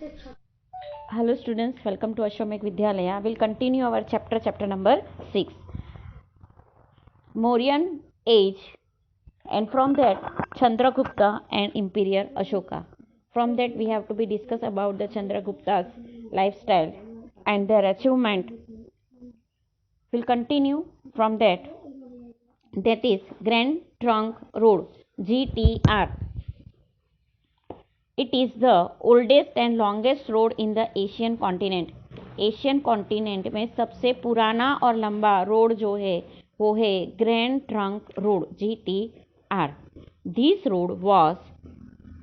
Hello students, welcome to Ashwamek Vidyalaya. We'll continue our chapter number 6. Mauryan age, and from that Chandragupta and Imperial Ashoka. From that we have to be discuss about the Chandragupta's lifestyle and their achievement. We'll continue from that. That is Grand Trunk Road, GTR. It is the oldest and longest road in the Asian continent. Asian continent में सबसे पुराना और लंबा road जो है वो है grand trunk road, GTR. This road was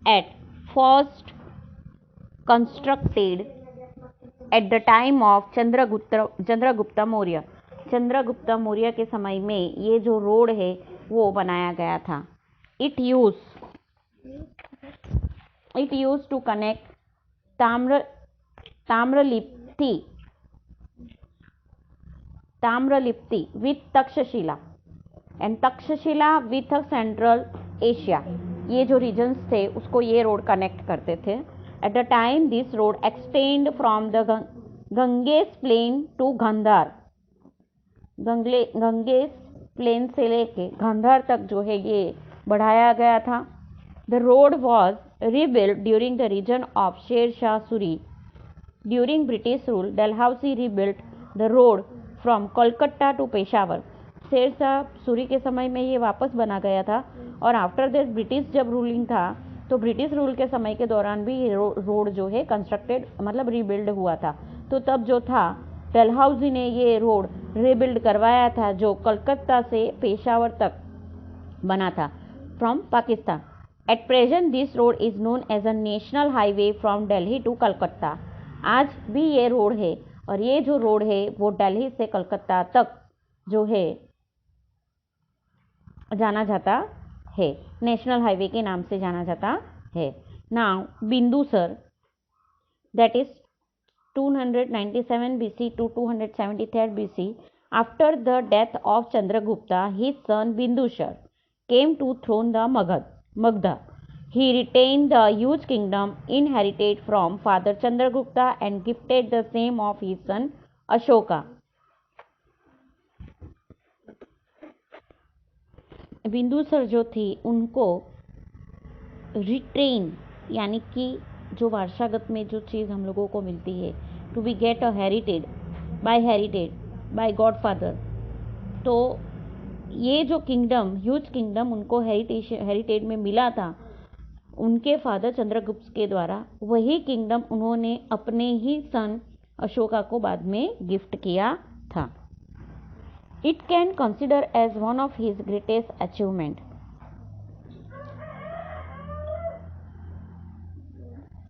at first constructed at the time of Chandragupta Maurya. Chandragupta Maurya के समय में ये जो रोड है वो बनाया गया था. It used to connect Tamralipti with Takshashila and Takshashila with Central Asia. ये जो रीजन्स थे उसको ये रोड कनेक्ट करते थे. At the time this road extend from the Ganges plain to Gandhar. Ganges plain से लेके गांधार तक जो है ये बढ़ाया गया था. The road was rebuilt during the region of Sher Shah Suri. During British rule, Dalhousie rebuilt the road from Kolkata to Peshawar. Sher Shah Suri के समय में ये वापस बना गया था और आफ्टर दिस ब्रिटिश जब रूलिंग था तो ब्रिटिश रूल के समय के दौरान भी ये रोड जो है कंस्ट्रक्टेड मतलब रीबिल्ड हुआ था. तो तब जो था डलहौजी ने ये रोड रीबिल्ड करवाया था जो कलकत्ता से पेशावर तक बना था from Pakistan. At present, this road is known as a national highway from Delhi to Calcutta. आज भी ये रोड है और ये जो रोड है वो दिल्ली से कलकत्ता तक जो है जाना जाता है, नेशनल हाईवे के नाम से जाना जाता है. Now Bindusar, that is 297 BC to 273 BC. After the death of Chandragupta, his son Bindusar came to throne the Magda. He retained the huge kingdom inherited from father Chandragupta and gifted the same of his son Ashoka. Bindusar जो थी उनको retain यानी कि जो वारसागत में जो चीज़ हम लोगों को मिलती है to be get a inherited by godfather. तो ये जो किंगडम ह्यूज किंगडम उनको हेरिटेज में मिला था उनके फादर चंद्रगुप्त के द्वारा. वही किंगडम उन्होंने अपने ही सन अशोका को बाद में गिफ्ट किया था. It can consider as one of his greatest achievement.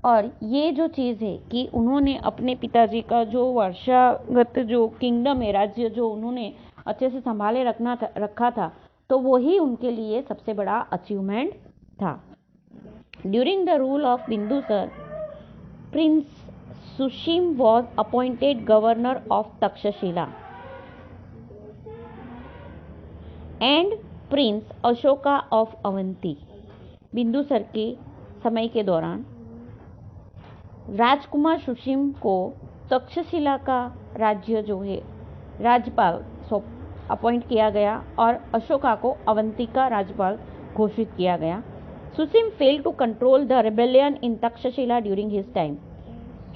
और ये जो चीज़ है कि उन्होंने अपने पिताजी का जो वारसागत जो किंगडम है, राज्य जो उन्होंने अच्छे से संभाले रखा था तो वही उनके लिए सबसे बड़ा अचीवमेंट था. During the rule of Bindusar, Prince Sushim was appointed governor of Takshashila and Prince Ashoka of Avanti. Bindusar के समय के दौरान राजकुमार सुशीम को तक्षशिला का राज्य जो है राज्यपाल अपॉइंट किया गया और अशोका को अवंती का राज्यपाल घोषित किया गया. Susima fail to control the rebellion in Takshashila during his time.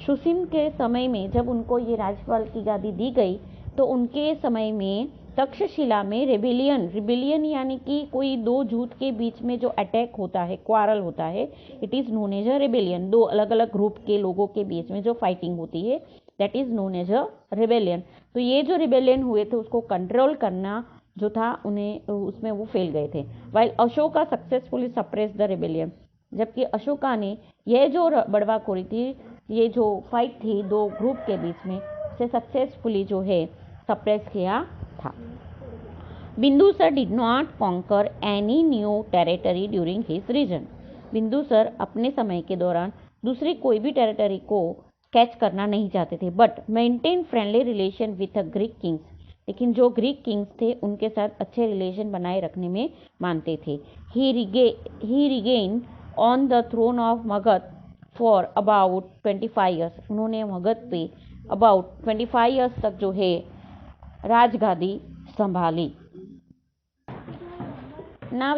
Susima के समय में जब उनको ये राज्यपाल की गादी दी गई तो उनके समय में तक्षशिला में रिबेलियन यानी कि कोई दो झूठ के बीच में जो अटैक होता है, क्वारल होता है, it is known as a rebellion. दो अलग अलग ग्रुप के लोगों के बीच में जो फाइटिंग होती है that is known as a rebellion. तो ये जो रिबेलियन हुए थे उसको कंट्रोल करना जो था उन्हें उसमें वो फेल गए थे. While Ashoka successfully suppress the rebellion. जबकि अशोका ने यह जो बड़वाखोरी थी, ये जो फाइट थी दो ग्रुप के बीच में, उसे सक्सेसफुली जो है सप्रेस किया था. Bindusar did not conquer any new territory during his region. Bindusar अपने समय के दौरान दूसरी कोई भी टेरिटरी को कैच करना नहीं चाहते थे, but maintain friendly relation with the Greek Kings. लेकिन जो ग्रीक किंग्स थे उनके साथ अच्छे रिलेशन बनाए रखने में मानते थे. He reigned on the throne of Magadha for about 25 years. उन्होंने मगध पे अबाउट 25 ईयर्स तक जो है राजगादी संभाली। Now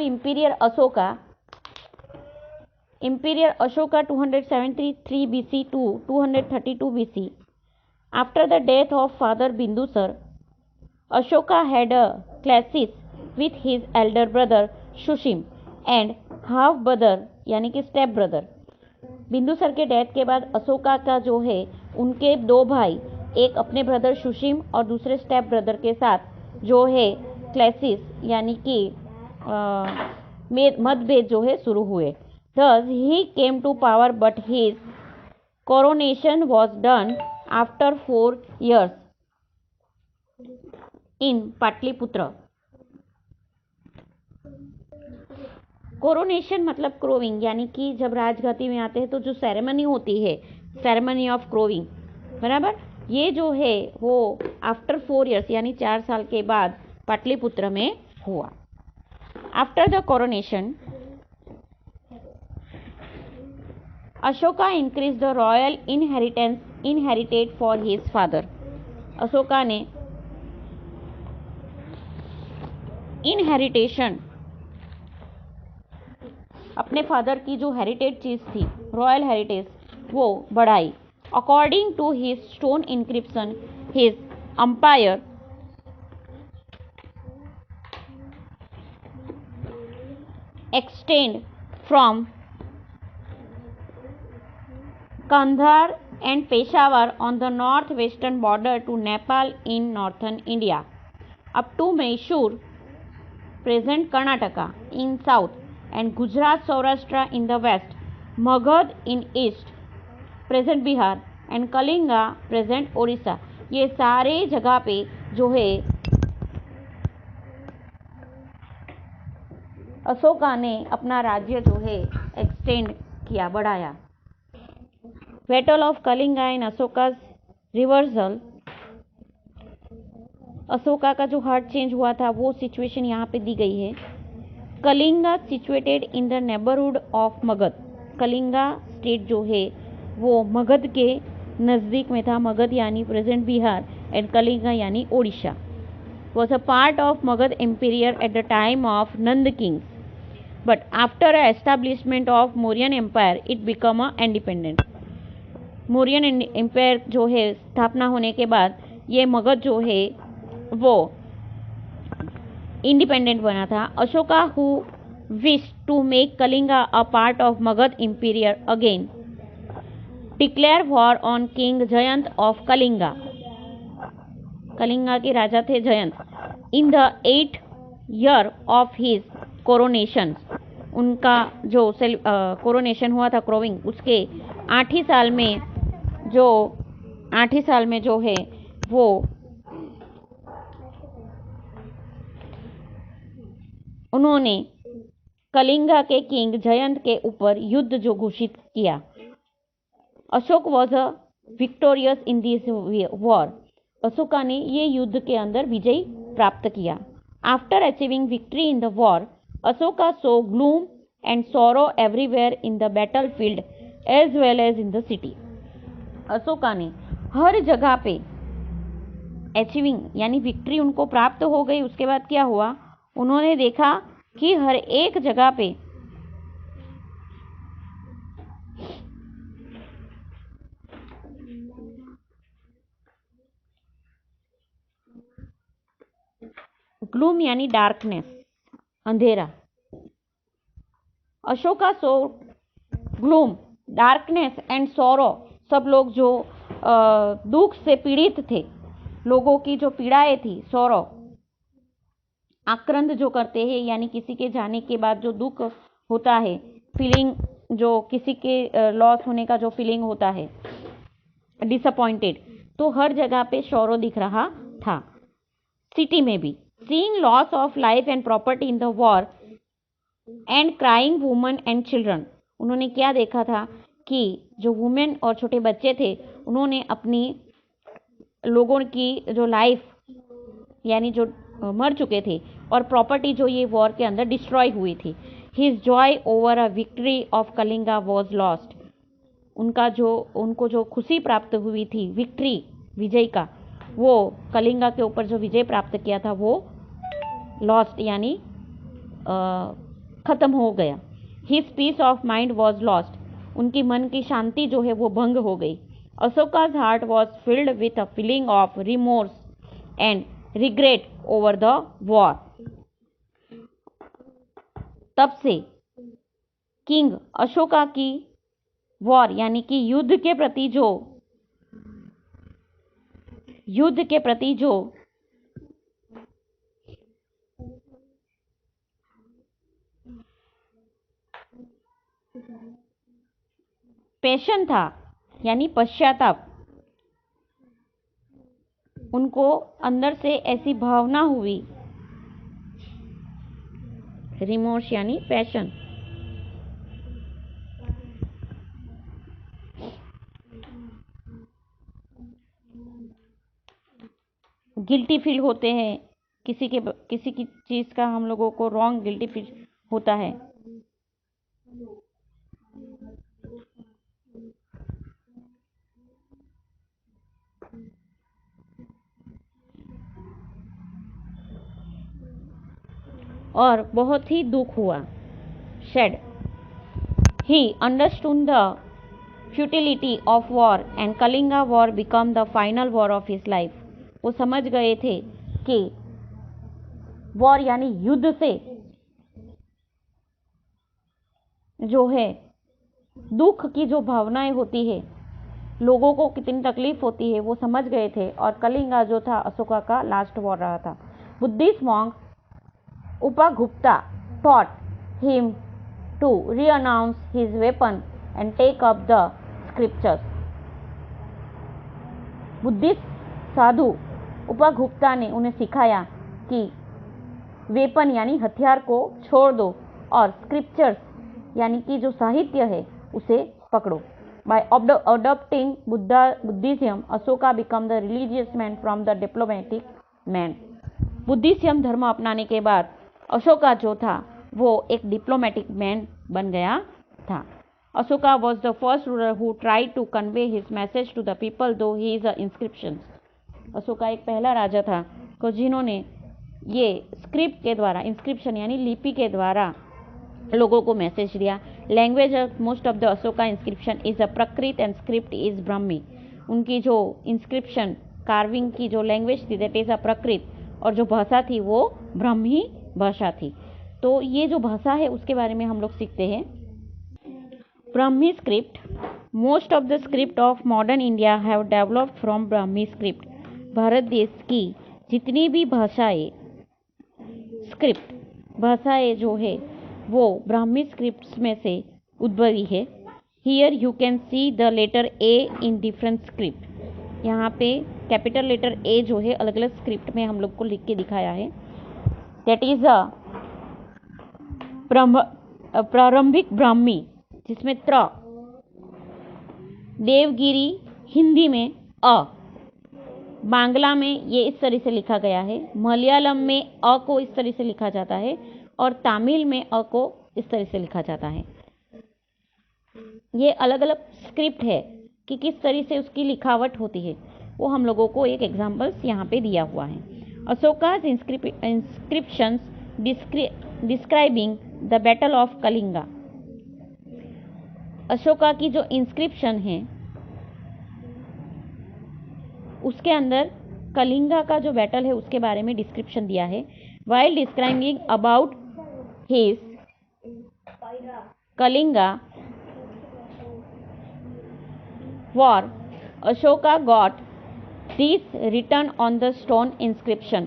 Imperial Ashoka 273 BC to 232 BC. After the death of father Bindusar, Ashoka had a clashes with his elder brother Shushim and half brother यानी कि step brother. Bindusar के death के बाद अशोका का जो है उनके दो भाई, एक अपने ब्रदर सुशिम और दूसरे स्टेप ब्रदर के साथ जो है क्लैसिस यानी कि मतभेद जो है शुरू हुए। Thus he came to power, but his coronation was done after 4 years in Pataliputra. Coronation मतलब क्रोविंग, यानी कि जब राजगादी में आते हैं तो जो सेरेमनी होती है, सेरेमनी ऑफ क्रोविंग, बराबर, ये जो है वो आफ्टर 4 years यानी 4 साल के बाद पाटलिपुत्र में हुआ। After the coronation Ashoka increase the royal inheritance inherited for his father. Ashoka ने इनहेरिटेशन अपने फादर की जो हेरिटेड चीज थी, रॉयल हेरिटेज, वो बढ़ाई। According to his stone inscription his empire extend from Kandhar and Peshawar on the northwestern border to Nepal in northern India, up to Mysore, present Karnataka, in south, and Gujarat Saurashtra in the west, Magad in east, present Bihar, and Kalinga, present Orissa। ये सारे जगह पे जो है अशोका ने अपना राज्य जो है एक्सटेंड किया, बढ़ाया। Battle of Kalinga in Ashoka's reversal, Ashoka का जो हार्ट चेंज हुआ था वो सिचुएशन यहाँ पे दी गई है। Kalinga situated in the neighbourhood of Magadh, Kalinga state जो है वो मगध के नज़दीक में था। मगध यानी प्रेजेंट बिहार एंड कलिंगा यानी Odisha. Was a part of Magadh empire at the time of Nand kings, but after establishment of Mauryan empire it become a independent. Mauryan empire जो है स्थापना होने के बाद ये मगध जो है वो इंडिपेंडेंट बना था। Ashoka who wish to make Kalinga a part of Magadh empire again declare war on king Jayant of Kalinga, Kalinga के राजा थे Jayant. In the 8th year of his coronation, उनका जो कोरोनेशन हुआ था क्रोविंग, उसके 8 साल में जो है वो उन्होंने कलिंगा के किंग जयंत के ऊपर युद्ध जो घोषित किया। Ashok was a victorious in this war, Ashoka ने ये युद्ध के अंदर विजय प्राप्त किया। After achieving victory in the war, Ashoka saw gloom and sorrow everywhere in the battlefield as well as in the city. Ashoka ने हर जगह पे अचीविंग यानी विक्ट्री उनको प्राप्त हो गई, उसके बाद क्या हुआ, उन्होंने देखा कि हर एक जगह पे ग्लूम यानी डार्कनेस, अंधेरा। Ashoka saw gloom, darkness and sorrow, सब लोग जो दुख से पीड़ित थे, लोगों की जो पीड़ाएं थी, सॉरो, आक्रांत जो करते हैं यानी किसी के जाने के बाद जो दुख होता है, फीलिंग, जो किसी के लॉस होने का जो फीलिंग होता है, डिसअपॉइंटेड, तो हर जगह पे सॉरो दिख रहा था, सिटी में भी। Seeing loss of life and property in the war and crying women and children, उन्होंने क्या देखा था कि जो वुमेन और छोटे बच्चे थे उन्होंने अपनी लोगों की जो लाइफ यानी जो मर चुके थे और प्रॉपर्टी जो ये वॉर के अंदर डिस्ट्रॉय हुई थी। His Joy over a victory of Kalinga was lost, उनको जो खुशी प्राप्त हुई थी, विक्ट्री, विजय का, वो कलिंगा के ऊपर जो विजय प्राप्त किया था वो लॉस्ट यानी खत्म हो गया। His peace of mind was lost, उनकी मन की शांति जो है वो भंग हो गई। Ashoka's heart was filled with a feeling of remorse and regret over the war. तब से किंग अशोका की वॉर यानी कि युद्ध के प्रति जो पैशन था यानी पश्चाताप, उनको अंदर से ऐसी भावना हुई, रिमोर्स यानी पैशन, गिल्टी फील होते हैं, किसी की चीज का हम लोगों को रॉन्ग गिल्टी फील होता है। और बहुत ही दुख हुआ, शेड। He understood the futility of war and Kalinga war become the final war of his life. वो समझ गए थे कि वॉर यानी युद्ध से जो है दुख की जो भावनाएं होती है, लोगों को कितनी तकलीफ होती है, वो समझ गए थे। और कलिंगा जो था अशोका का लास्ट वॉर रहा था। Buddhist monk Upagupta taught him to renounce his weapon and take up the scriptures. Buddhist साधु उपगुप्ता ने उन्हें सिखाया कि वेपन यानी हथियार को छोड़ दो और स्क्रिप्चर्स यानी कि जो साहित्य है उसे पकड़ो। By adopting Buddhism, Ashoka became the religious man from the diplomatic man. Buddhism धर्म अपनाने के बाद अशोका जो था वो एक डिप्लोमेटिक मैन बन गया था। Ashoka was the first ruler who tried to convey his message to the people though he is a inscription. Ashoka एक पहला राजा था को जिन्होंने ये स्क्रिप्ट के द्वारा, इंस्क्रिप्शन यानी लिपि के द्वारा लोगों को मैसेज दिया। Language of most of the Ashoka inscription is a प्रकृत एंड स्क्रिप्ट इज ब्राह्मी। उनकी जो इंस्क्रिप्शन कार्विंग की जो लैंग्वेज थी दैट इज अ प्रकृत, और जो भाषा थी वो ब्राह्मी भाषा थी। तो ये जो भाषा है उसके बारे में हम लोग सीखते हैं। Brahmi script, most of the script of modern India have developed from Brahmi script. Bharat देश की जितनी भी भाषाएं, स्क्रिप्ट भाषाएं जो है वो ब्राह्मी स्क्रिप्ट्स में से उद्भवी है। Here you can see the letter A in different script. यहाँ पे कैपिटल लेटर ए जो है अलग अलग स्क्रिप्ट में हम लोग को लिख के दिखाया है। दैट इज अ प्रारंभिक ब्राह्मी जिसमें त्र, देवगिरी हिंदी में अ, बांग्ला में ये इस तरह से लिखा गया है, मलयालम में अ को इस तरह से लिखा जाता है और तमिल में अ को इस तरह से लिखा जाता है। ये अलग अलग स्क्रिप्ट है कि किस तरह से उसकी लिखावट होती है, वो हम लोगों को एक एग्जाम्पल्स यहाँ पे दिया हुआ है। अशोका's inscriptions describing the battle of Kalinga. Ashoka की जो इंस्क्रिप्शन है उसके अंदर कलिंगा का जो बैटल है उसके बारे में डिस्क्रिप्शन दिया है। while describing about his Kalinga war, Ashoka got this written on the stone inscription।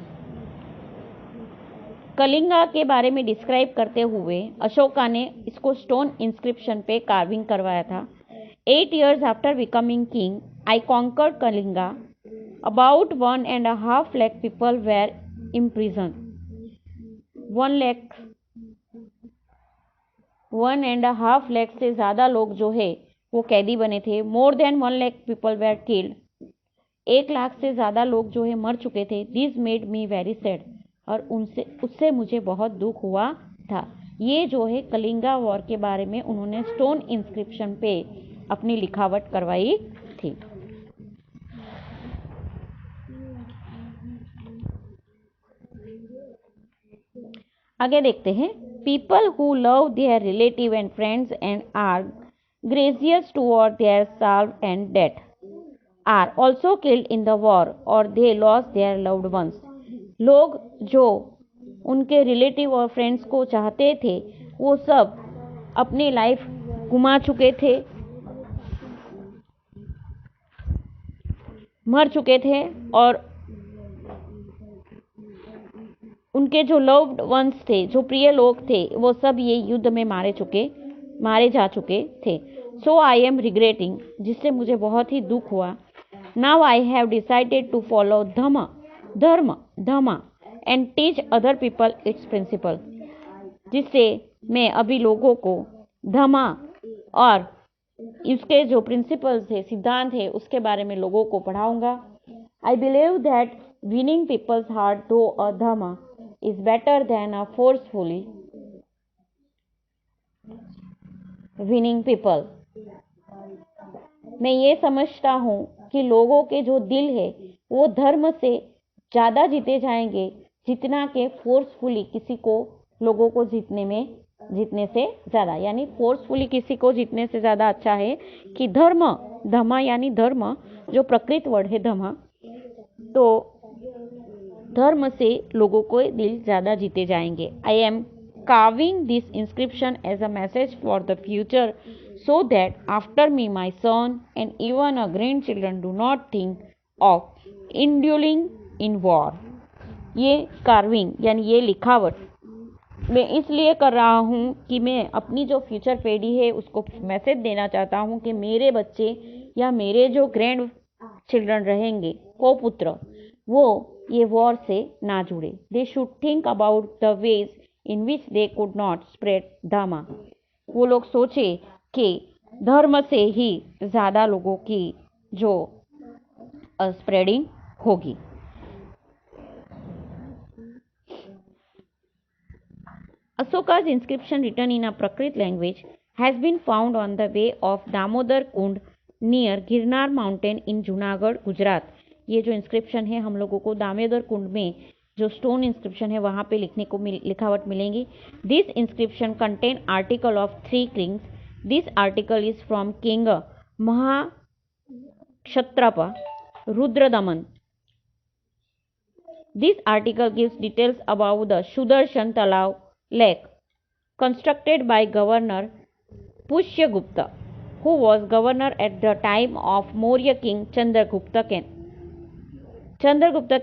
Kalinga के बारे में डिस्क्राइब करते हुए अशोका ने इसको स्टोन इंस्क्रिप्शन पे कार्विंग करवाया था। 8 years after becoming king, I conquered Kalinga. About 1.5 lakh people were imprisoned। 1.5 lakh से ज़्यादा लोग जो है वो कैदी बने थे। More than 1 lakh people were killed। 1 lakh से ज़्यादा लोग जो है मर चुके थे। This made me very sad। और उससे मुझे बहुत दुख हुआ था। ये जो है कलिंगा वॉर के बारे में उन्होंने स्टोन इंस्क्रिप्शन पे अपनी लिखावट करवाई थी। आगे देखते हैं, people who love their relative and friends and are gracious toward their serve and death are also killed in the war और they loss their loved ones. लोग जो उनके रिलेटिव और फ्रेंड्स को चाहते थे वो सब अपनी लाइफ गुमा चुके थे, मर चुके थे, और उनके जो लव्ड वंस थे, जो प्रिय लोग थे, वो सब ये युद्ध में मारे जा चुके थे। सो आई एम रिग्रेटिंग, जिससे मुझे बहुत ही दुख हुआ। Now I have decided to follow dharma and teach other people its principle, जिससे मैं अभी लोगों को धमा और इसके जो प्रिंसिपल्स है, सिद्धांत है, उसके बारे में लोगों को पढ़ाऊंगा। I believe that winning people's heart दो अ धमा is better than a forcefully winning people। मैं ये समझता हूँ कि लोगों के जो दिल है वो धर्म से ज़्यादा जीते जाएंगे जितना के फोर्सफुली किसी को लोगों को जीतने से ज़्यादा, यानी फोर्सफुली किसी को जीतने से ज़्यादा अच्छा है कि धमा यानी धर्म जो प्रकृत वर्ड है धमा, तो धर्म से लोगों को दिल ज़्यादा जीते जाएंगे। I am carving this inscription as a message for the future so that after me my son and even our grandchildren do not think of indulging in war। ये कार्विंग यानी ये लिखावट मैं इसलिए कर रहा हूँ कि मैं अपनी जो फ्यूचर पीढ़ी है उसको मैसेज देना चाहता हूँ कि मेरे बच्चे या मेरे जो ग्रैंड चिल्ड्रन रहेंगे, को-पुत्र, वो ये वॉर से ना जुड़े। They should think about the ways in which they could not spread धर्म। वो लोग सोचे कि धर्म से ही ज़्यादा लोगों की जो स्प्रेडिंग होगी। Ashoka's inscription written in a Prakrit language has been found on the way of Damodar Kund near Girnar mountain in Junagadh, Gujarat। ये जो इंस्क्रिप्शन है हम लोगों को दामोदर कुंड में जो स्टोन इंस्क्रिप्शन है वहाँ पे लिखावट मिलेंगी। This inscription contain article of 3 kings. This article is from king Mahakshatrapa Rudradaman. This article gives details about the Sudarshan Talav lake constructed by Governor Pushyagupta, who was governor at the time of Maurya king Chandragupta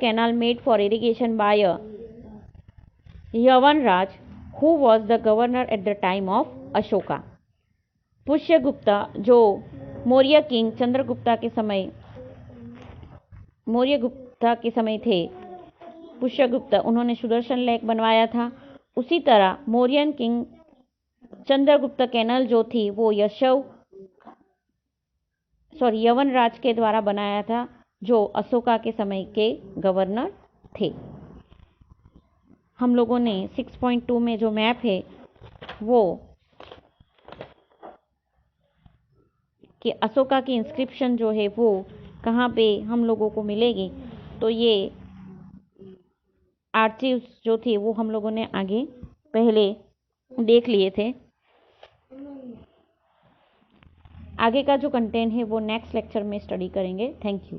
canal made for irrigation by Yavanraj, who was the governor at the time of Ashoka। पुष्यगुप्ता जो Maurya king Chandragupta के समय थे, पुष्यगुप्ता उन्होंने Sudarshan lake बनवाया था। उसी तरह Mauryan king Chandragupta canal जो थी वो यवनराज के द्वारा बनाया था, जो अशोका के समय के गवर्नर थे। हम लोगों ने 6.2 में जो मैप है वो कि अशोका की इंस्क्रिप्शन जो है वो कहाँ पे हम लोगों को मिलेगी, तो ये आर्चिव्स जो थी वो हम लोगों ने आगे पहले देख लिए थे। आगे का जो कंटेंट है वो नेक्स्ट लेक्चर में स्टडी करेंगे। Thank you.